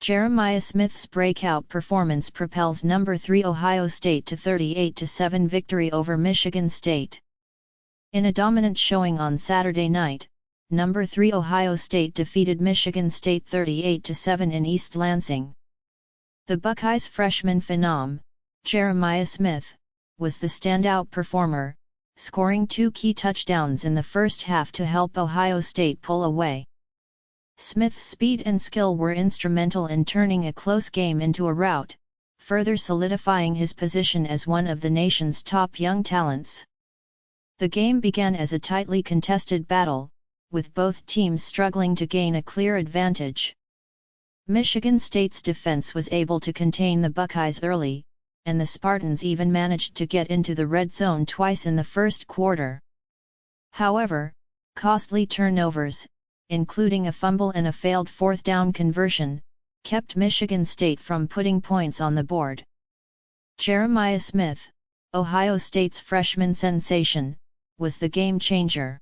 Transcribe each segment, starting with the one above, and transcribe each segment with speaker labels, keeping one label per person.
Speaker 1: Jeremiah Smith's breakout performance propels No. 3 Ohio State to 38-7 victory over Michigan State. In a dominant showing on Saturday night, No. 3 Ohio State defeated Michigan State 38-7 in East Lansing. The Buckeyes' freshman phenom, Jeremiah Smith, was the standout performer, scoring 2 key touchdowns in the first half to help Ohio State pull away. Smith's speed and skill were instrumental in turning a close game into a rout, further solidifying his position as one of the nation's top young talents. The game began as a tightly contested battle, with both teams struggling to gain a clear advantage. Michigan State's defense was able to contain the Buckeyes early, and the Spartans even managed to get into the red zone twice in the first quarter. However, costly turnovers, including a fumble and a failed fourth down conversion, kept Michigan State from putting points on the board. Jeremiah Smith, Ohio State's freshman sensation, was the game changer.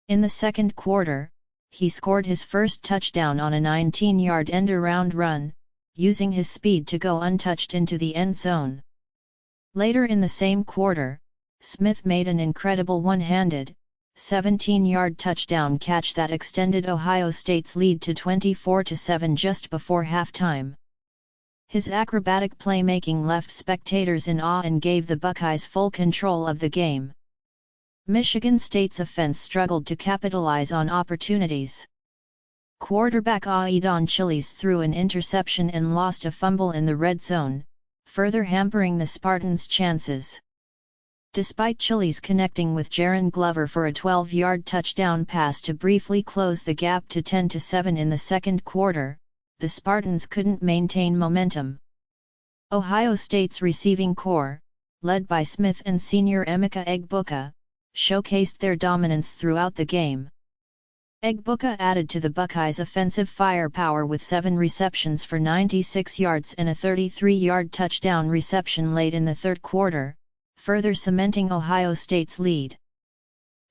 Speaker 1: In the second quarter, he scored his first touchdown on a 19-yard end-around run, using his speed to go untouched into the end zone. Later in the same quarter, Smith made an incredible one-handed, 17-yard touchdown catch that extended Ohio State's lead to 24-7 just before halftime. His acrobatic playmaking left spectators in awe and gave the Buckeyes full control of the game. Michigan State's offense struggled to capitalize on opportunities. Quarterback Aidon Chiles threw an interception and lost a fumble in the red zone, further hampering the Spartans' chances. Despite Chiles connecting with Jaron Glover for a 12-yard touchdown pass to briefly close the gap to 10-7 in the second quarter, the Spartans couldn't maintain momentum. Ohio State's receiving corps, led by Smith and senior Emeka Egbuka, showcased their dominance throughout the game. Egbuka added to the Buckeyes' offensive firepower with 7 receptions for 96 yards and a 33-yard touchdown reception late in the third quarter, further cementing Ohio State's lead.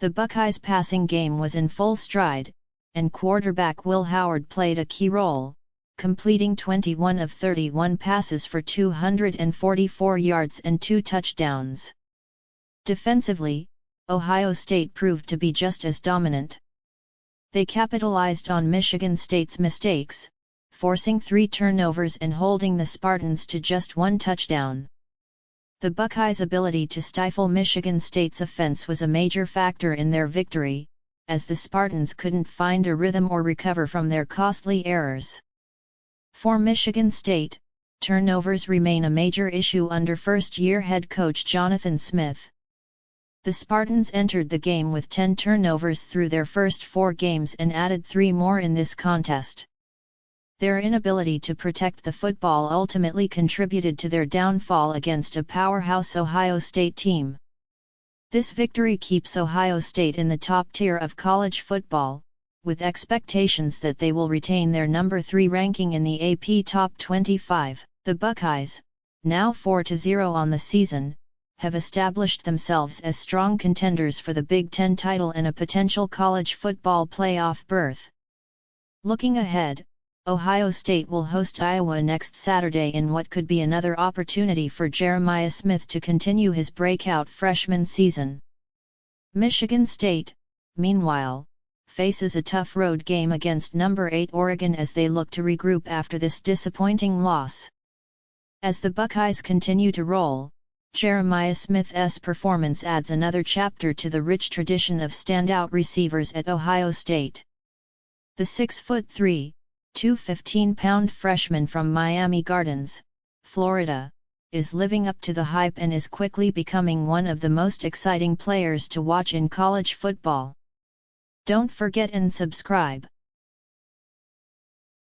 Speaker 1: The Buckeyes' passing game was in full stride, and quarterback Will Howard played a key role, completing 21 of 31 passes for 244 yards and 2 touchdowns. Defensively, Ohio State proved to be just as dominant. They capitalized on Michigan State's mistakes, forcing 3 turnovers and holding the Spartans to just 1 touchdown. The Buckeyes' ability to stifle Michigan State's offense was a major factor in their victory, as the Spartans couldn't find a rhythm or recover from their costly errors. For Michigan State, turnovers remain a major issue under first-year head coach Jonathan Smith. The Spartans entered the game with 10 turnovers through their first 4 games and added 3 more in this contest. Their inability to protect the football ultimately contributed to their downfall against a powerhouse Ohio State team. This victory keeps Ohio State in the top tier of college football, with expectations that they will retain their number 3 ranking in the AP Top 25. The Buckeyes, now 4-0 on the season, have established themselves as strong contenders for the Big Ten title and a potential college football playoff berth. Looking ahead, Ohio State will host Iowa next Saturday in what could be another opportunity for Jeremiah Smith to continue his breakout freshman season. Michigan State, meanwhile, faces a tough road game against number 8 Oregon as they look to regroup after this disappointing loss. As the Buckeyes continue to roll, Jeremiah Smith's performance adds another chapter to the rich tradition of standout receivers at Ohio State. The 6'3", 215-pound freshman from Miami Gardens, Florida, is living up to the hype and is quickly becoming one of the most exciting players to watch in college football. Don't forget and subscribe.